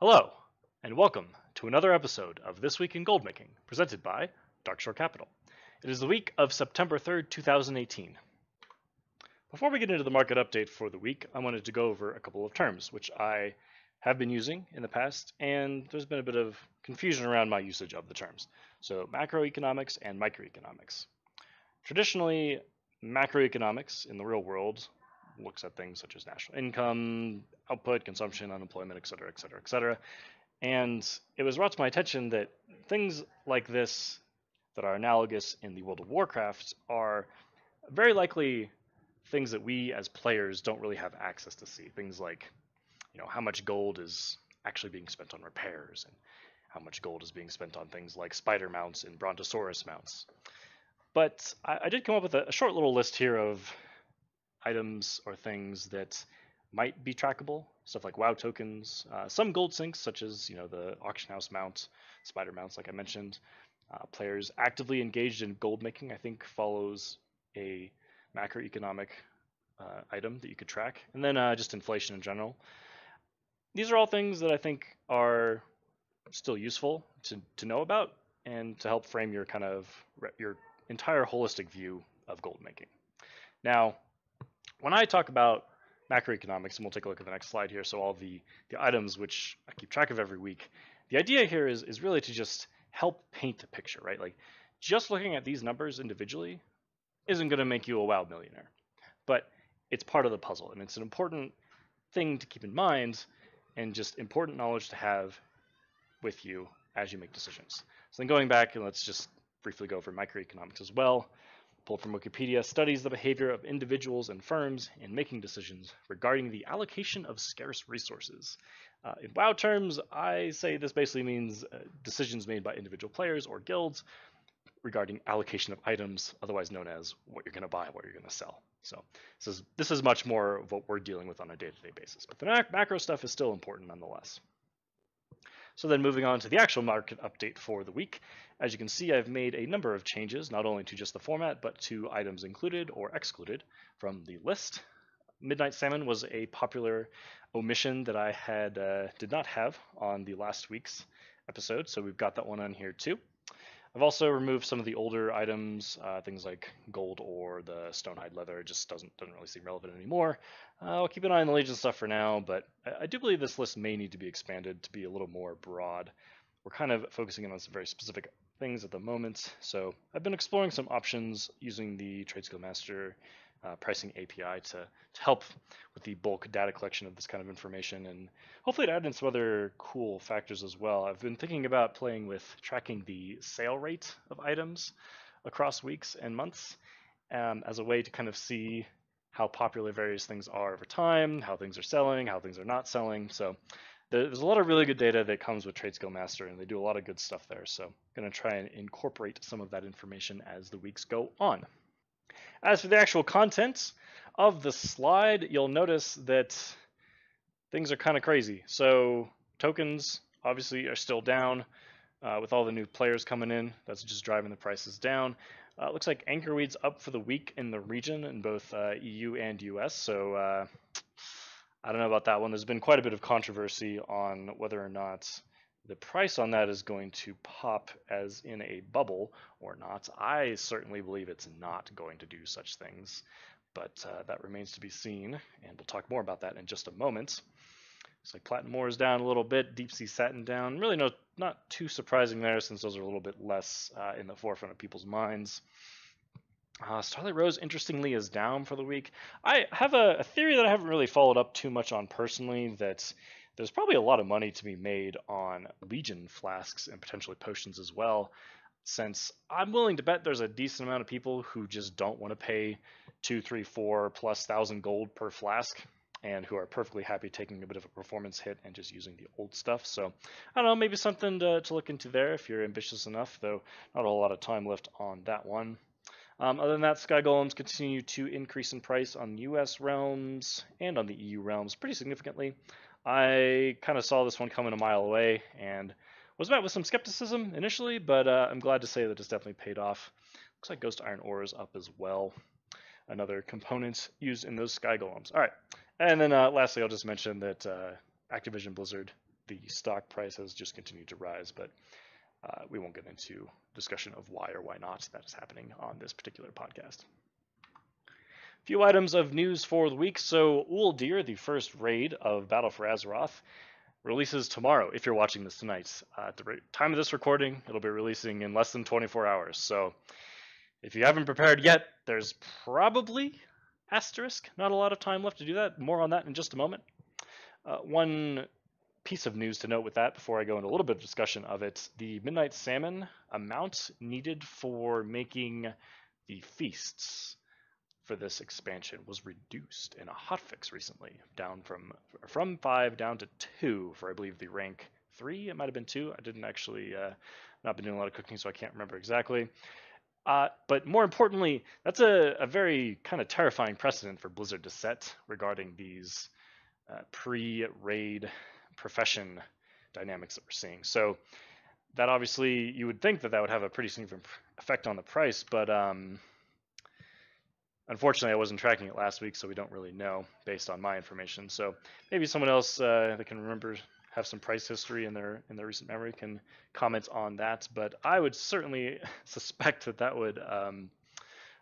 Hello, and welcome to another episode of This Week in Goldmaking, presented by Darkshore Capital. It is the week of September 3rd, 2018. Before we get into the market update for the week, I wanted to go over a couple of terms, which I have been using in the past, and there's been a bit of confusion around my usage of the terms. So, macroeconomics and microeconomics. Traditionally, macroeconomics in the real world looks at things such as national income, output, consumption, unemployment, etc., etc., etc. And it was brought to my attention that things like this that are analogous in the World of Warcraft are very likely things that we as players don't really have access to see. Things like, how much gold is actually being spent on repairs, and how much gold is being spent on things like spider mounts and brontosaurus mounts. But I did come up with a short little list here of items or things that might be trackable, stuff like WoW tokens, some gold sinks such as the auction house mount, spider mounts like I mentioned. Players actively engaged in gold making I think follows a macroeconomic item that you could track, and then just inflation in general. These are all things that I think are still useful to know about and to help frame your your entire holistic view of gold making. Now, when I talk about macroeconomics, and we'll take a look at the next slide here, so all the items which I keep track of every week, the idea here is really to just help paint a picture, right? Like, just looking at these numbers individually isn't going to make you a WoW millionaire, but it's part of the puzzle, and it's an important thing to keep in mind, and just important knowledge to have with you as you make decisions. So then going back, and let's just briefly go over microeconomics as well. Pulled from Wikipedia, studies the behavior of individuals and firms in making decisions regarding the allocation of scarce resources. In WoW terms, I say this basically means decisions made by individual players or guilds regarding allocation of items, otherwise known as what you're going to buy, what you're going to sell. So this is much more of what we're dealing with on a day-to-day basis, but the macro stuff is still important nonetheless. So then moving on to the actual market update for the week. As you can see, I've made a number of changes, not only to just the format, but to items included or excluded from the list. Midnight Salmon was a popular omission that I did not have on the last week's episode, so we've got that one on here too. I've also removed some of the older items, things like gold or the stonehide leather. It just doesn't really seem relevant anymore. I'll keep an eye on the Legion stuff for now, but I do believe this list may need to be expanded to be a little more broad. We're kind of focusing in on some very specific things at the moment, so I've been exploring some options using the TradeSkill Master pricing API to help with the bulk data collection of this kind of information, and hopefully to add in some other cool factors as well. I've been thinking about playing with tracking the sale rate of items across weeks and months as a way to kind of see how popular various things are over time, how things are selling, how things are not selling. So there's a lot of really good data that comes with TradeSkill Master, and they do a lot of good stuff there. So I'm going to try and incorporate some of that information as the weeks go on. As for the actual content of the slide, you'll notice that things are kind of crazy. So tokens obviously are still down with all the new players coming in. That's just driving the prices down. Looks like Anchorweed's up for the week in the region in both EU and US. So I don't know about that one. There's been quite a bit of controversy on whether or not the price on that is going to pop as in a bubble or not. I certainly believe it's not going to do such things, but that remains to be seen, and we'll talk more about that in just a moment. Looks like Platinum Ore is down a little bit, Deep Sea Satin down. Really not too surprising there, since those are a little bit less in the forefront of people's minds. Starlight Rose, interestingly, is down for the week. I have a theory that I haven't really followed up too much on personally, that there's probably a lot of money to be made on Legion flasks and potentially potions as well, since I'm willing to bet there's a decent amount of people who just don't want to pay 2, 3, 4+ thousand gold per flask, and who are perfectly happy taking a bit of a performance hit and just using the old stuff. So I don't know, maybe something to look into there if you're ambitious enough, though not a whole lot of time left on that one. Other than that, Sky Golems continue to increase in price on US realms and on the EU realms pretty significantly. I kind of saw this one coming a mile away and was met with some skepticism initially, but I'm glad to say that it's definitely paid off. Looks like Ghost Iron Ore is up as well. Another component used in those Sky Golems. All right, and then lastly, I'll just mention that Activision Blizzard, the stock price has just continued to rise, but we won't get into discussion of why or why not that is happening on this particular podcast. A few items of news for the week. So Uldir, the first raid of Battle for Azeroth, releases tomorrow. If you're watching this tonight, at the time of this recording, it'll be releasing in less than 24 hours. So if you haven't prepared yet, there's probably not a lot of time left to do that. More on that in just a moment. One piece of news to note with that before I go into a little bit of discussion of it, the Midnight Salmon amount needed for making the feasts for this expansion was reduced in a hotfix recently, down from 5 down to 2 for I believe the rank 3. It might have been 2. I didn't actually not been doing a lot of cooking, so I can't remember exactly. But more importantly, that's a very kind of terrifying precedent for Blizzard to set regarding these pre-raid profession dynamics that we're seeing. So that obviously, you would think that would have a pretty significant effect on the price, but unfortunately I wasn't tracking it last week, so we don't really know based on my information. So maybe someone else that can remember, have some price history in their recent memory, can comment on that. But I would certainly suspect that would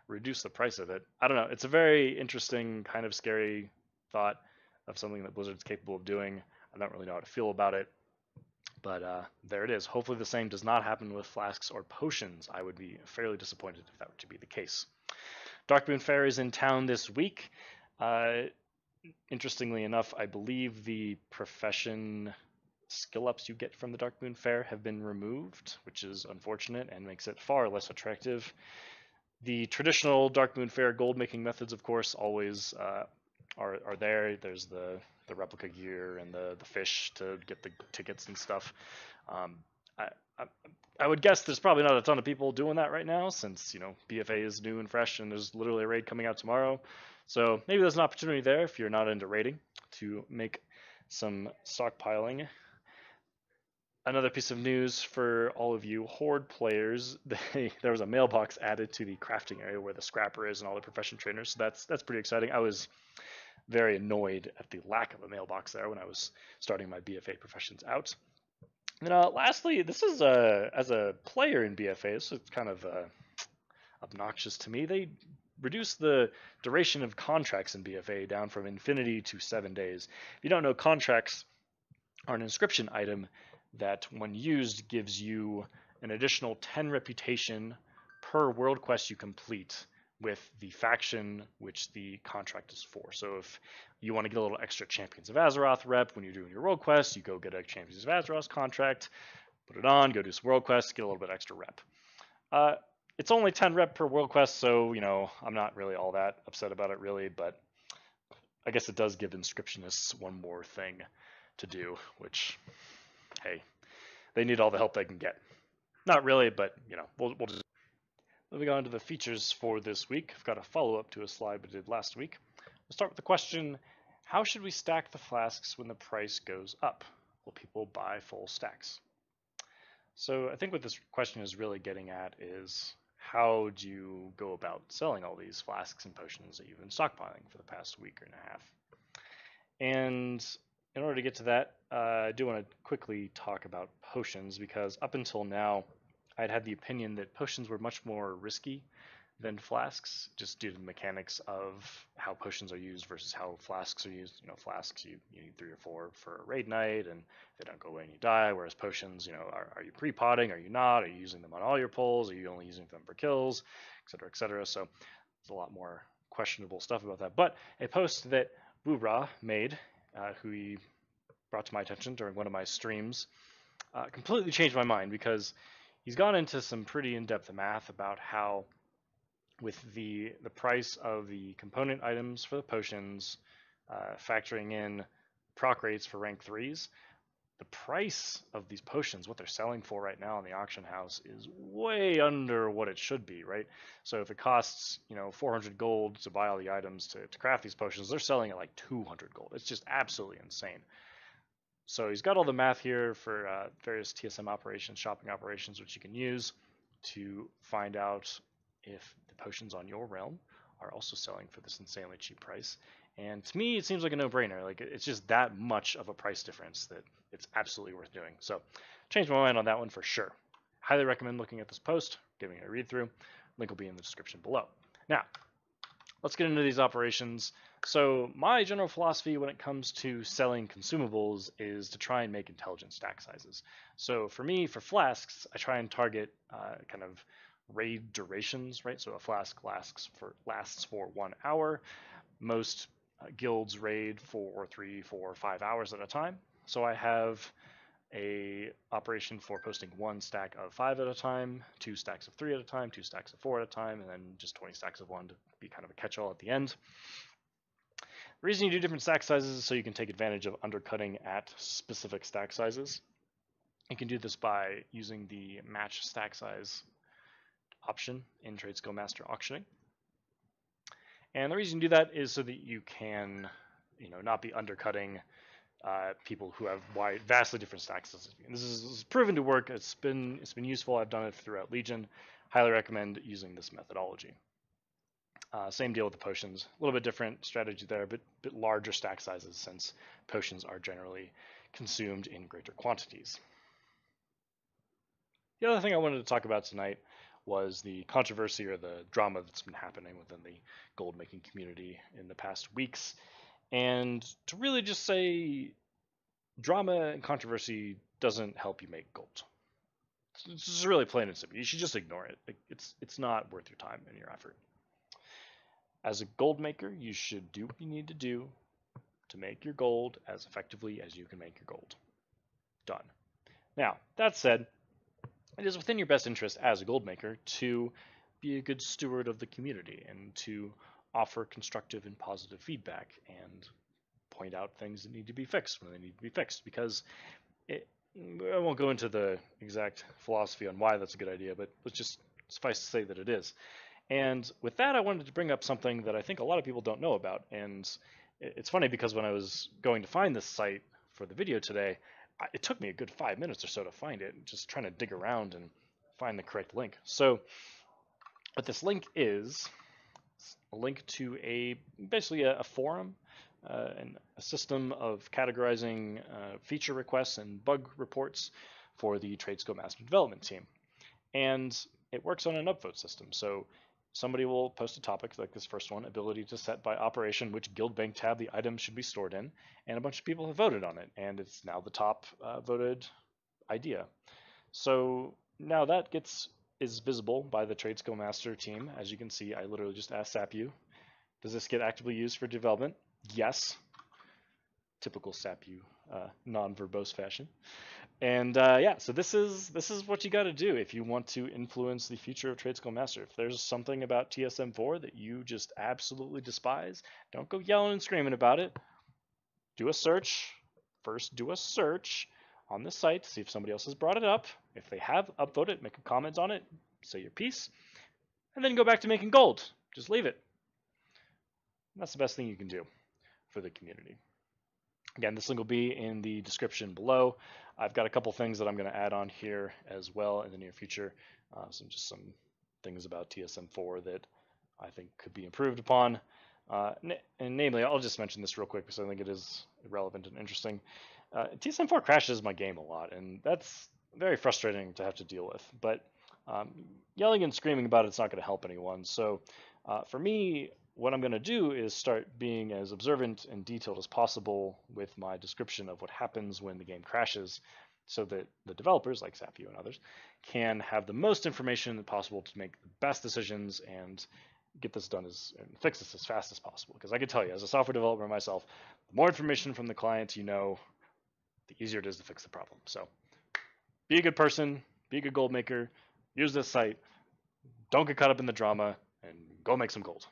reduce the price of it. I don't know. It's a very interesting, kind of scary thought of something that Blizzard's capable of doing. I don't really know how to feel about it, but there it is. Hopefully the same does not happen with flasks or potions. I would be fairly disappointed if that were to be the case. Darkmoon Fair is in town this week. Interestingly enough, I believe the profession skill ups you get from the Darkmoon Fair have been removed, which is unfortunate and makes it far less attractive. The traditional Darkmoon Fair gold making methods, of course, always are there. There's the replica gear and the fish to get the tickets and stuff. I would guess there's probably not a ton of people doing that right now, since BFA is new and fresh and there's literally a raid coming out tomorrow. So maybe there's an opportunity there if you're not into raiding to make some stockpiling. Another piece of news for all of you Horde players, there was a mailbox added to the crafting area where the scrapper is and all the profession trainers. So that's pretty exciting. I was very annoyed at the lack of a mailbox there when I was starting my BFA professions out. And lastly, this is as a player in BFA, this is kind of obnoxious to me. They reduced the duration of contracts in BFA down from infinity to 7 days. If you don't know, contracts are an inscription item that, when used, gives you an additional 10 reputation per world quest you complete with the faction which the contract is for. So if you want to get a little extra Champions of Azeroth rep when you're doing your world quest, you go get a Champions of Azeroth contract, put it on, go do some world quests, get a little bit extra rep. It's only 10 rep per world quest, so I'm not really all that upset about it really, but I guess it does give inscriptionists one more thing to do, which, hey, they need all the help they can get. Not really, but we'll just. Moving on to the features for this week, I've got a follow-up to a slide we did last week. We'll start with the question, how should we stack the flasks when the price goes up? Will people buy full stacks? So I think what this question is really getting at is, how do you go about selling all these flasks and potions that you've been stockpiling for the past week and a half? And in order to get to that, I do want to quickly talk about potions, because up until now, I'd had the opinion that potions were much more risky than flasks, just due to the mechanics of how potions are used versus how flasks are used. Flasks, you need 3 or 4 for a raid night, and they don't go away and you die, whereas potions, are you pre-potting, are you not, are you using them on all your pulls, are you only using them for kills, etc., etc. So there's a lot more questionable stuff about that. But a post that Woobra made, who he brought to my attention during one of my streams, completely changed my mind, because he's gone into some pretty in-depth math about how, with the price of the component items for the potions, factoring in proc rates for rank 3s, the price of these potions, what they're selling for right now in the auction house, is way under what it should be, right? So if it costs 400 gold to buy all the items to craft these potions, they're selling at like 200 gold. It's just absolutely insane. So he's got all the math here for various TSM operations, shopping operations, which you can use to find out if the potions on your realm are also selling for this insanely cheap price. And to me, it seems like a no-brainer. Like, it's just that much of a price difference that it's absolutely worth doing. So, changed my mind on that one for sure. Highly recommend looking at this post, giving it a read through. Link will be in the description below. Now, let's get into these operations. So my general philosophy when it comes to selling consumables is to try and make intelligent stack sizes. So for me, for flasks, I try and target kind of raid durations, right? So a flask lasts for 1 hour. Most guilds raid for 3, 4, 5 hours at a time. So I have a operation for posting 1 stack of 5 at a time, 2 stacks of 3 at a time, 2 stacks of 4 at a time, and then just 20 stacks of 1 to be kind of a catch-all at the end. The reason you do different stack sizes is so you can take advantage of undercutting at specific stack sizes. You can do this by using the match stack size option in Trade Skill Master auctioning. And the reason you do that is so that you can, not be undercutting people who have vastly different stack sizes. This is proven to work. It's been useful. I've done it throughout Legion. Highly recommend using this methodology. Same deal with the potions. A little bit different strategy there, but larger stack sizes since potions are generally consumed in greater quantities. The other thing I wanted to talk about tonight was the controversy or the drama that's been happening within the gold making community in the past weeks. And to really just say, drama and controversy doesn't help you make gold. It's just really plain and simple. You should just ignore it. It's not worth your time and your effort. As a gold maker, you should do what you need to do to make your gold as effectively as you can make your gold. Done. Now, that said, it is within your best interest as a gold maker to be a good steward of the community and to offer constructive and positive feedback and point out things that need to be fixed when they need to be fixed, because I won't go into the exact philosophy on why that's a good idea, but let's just suffice to say that it is. And with that, I wanted to bring up something that I think a lot of people don't know about. And it's funny because when I was going to find this site for the video today, it took me a good 5 minutes or so to find it, just trying to dig around and find the correct link. So what this link is a link to basically a forum and a system of categorizing feature requests and bug reports for the Trade Skill Master development team. And it works on an upvote system. So somebody will post a topic like this first one, ability to set by operation which guild bank tab the item should be stored in, and a bunch of people have voted on it, and it's now the top voted idea. So now that is visible by the Trade Skill Master team. As you can see, I literally just asked SAPU, does this get actively used for development? Yes. Typical SAPU non-verbose fashion. And yeah, so this is what you got to do if you want to influence the future of Trade Skill Master. If there's something about TSM4 that you just absolutely despise, don't go yelling and screaming about it. Do a search. First, do a search on the site to see if somebody else has brought it up. If they have, upvote it, make a comment on it, say your piece, and then go back to making gold. Just leave it. And that's the best thing you can do for the community. Again, this link will be in the description below. I've got a couple things that I'm going to add on here as well in the near future. Some things about TSM4 that I think could be improved upon. And namely, I'll just mention this real quick because I think it is relevant and interesting. TSM4 crashes my game a lot, and that's very frustrating to have to deal with. But yelling and screaming about it's not going to help anyone. So for me, what I'm going to do is start being as observant and detailed as possible with my description of what happens when the game crashes, so that the developers, like SAPU and others, can have the most information possible to make the best decisions and get this done and fix this as fast as possible. Because I can tell you, as a software developer myself, the more information from the client you know, the easier it is to fix the problem. So be a good person, be a good gold maker, use this site, don't get caught up in the drama, and go make some gold.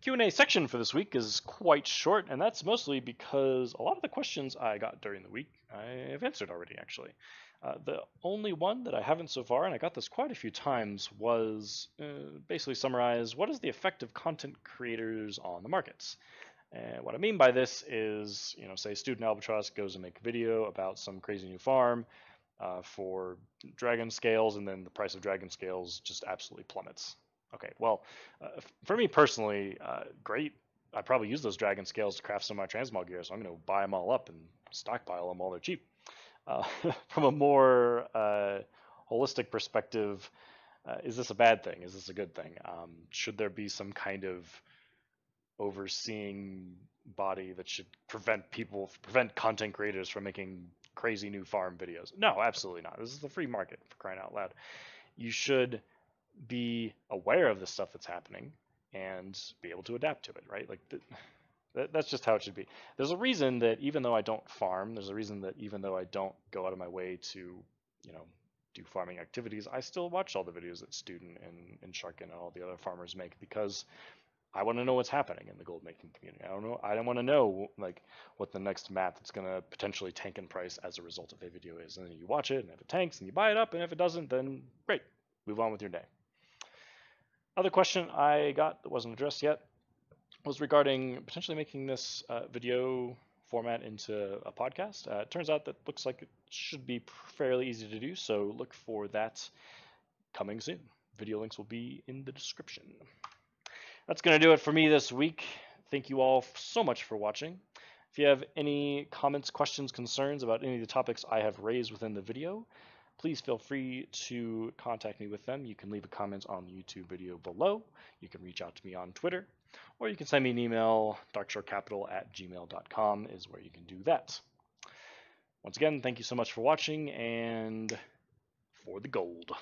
Q&A section for this week is quite short, and that's mostly because a lot of the questions I got during the week I have answered already, actually. The only one that I haven't so far, and I got this quite a few times, was basically summarize what is the effect of content creators on the markets. And what I mean by this is, say Student Albatross goes and make a video about some crazy new farm for dragon scales, and then the price of dragon scales just absolutely plummets. Okay, well, for me personally, great. I probably use those dragon scales to craft some of my transmog gear, so I'm going to buy them all up and stockpile them while they're cheap. From a more holistic perspective, is this a bad thing? Is this a good thing? Should there be some kind of overseeing body that should prevent content creators from making crazy new farm videos? No, absolutely not. This is the free market, for crying out loud. You should be aware of the stuff that's happening and be able to adapt to it, right? Like that's just how it should be. There's a reason that even though I don't farm, there's a reason that even though I don't go out of my way to, you know, do farming activities, I still watch all the videos that Student and Sharkin and all the other farmers make, because I want to know what's happening in the gold making community. I don't want to know like what the next map that's going to potentially tank in price as a result of a video is. And then you watch it, and if it tanks, then you buy it up, and if it doesn't, then great, move on with your day. Other question I got that wasn't addressed yet was regarding potentially making this video format into a podcast. It turns out that looks like it should be fairly easy to do, so look for that coming soon. Video links will be in the description. That's going to do it for me this week. Thank you all so much for watching. If you have any comments, questions, concerns about any of the topics I have raised within the video, please feel free to contact me with them. You can leave a comment on the YouTube video below. You can reach out to me on Twitter, or you can send me an email. darkshorecapital@gmail.com is where you can do that. Once again, thank you so much for watching, and for the gold.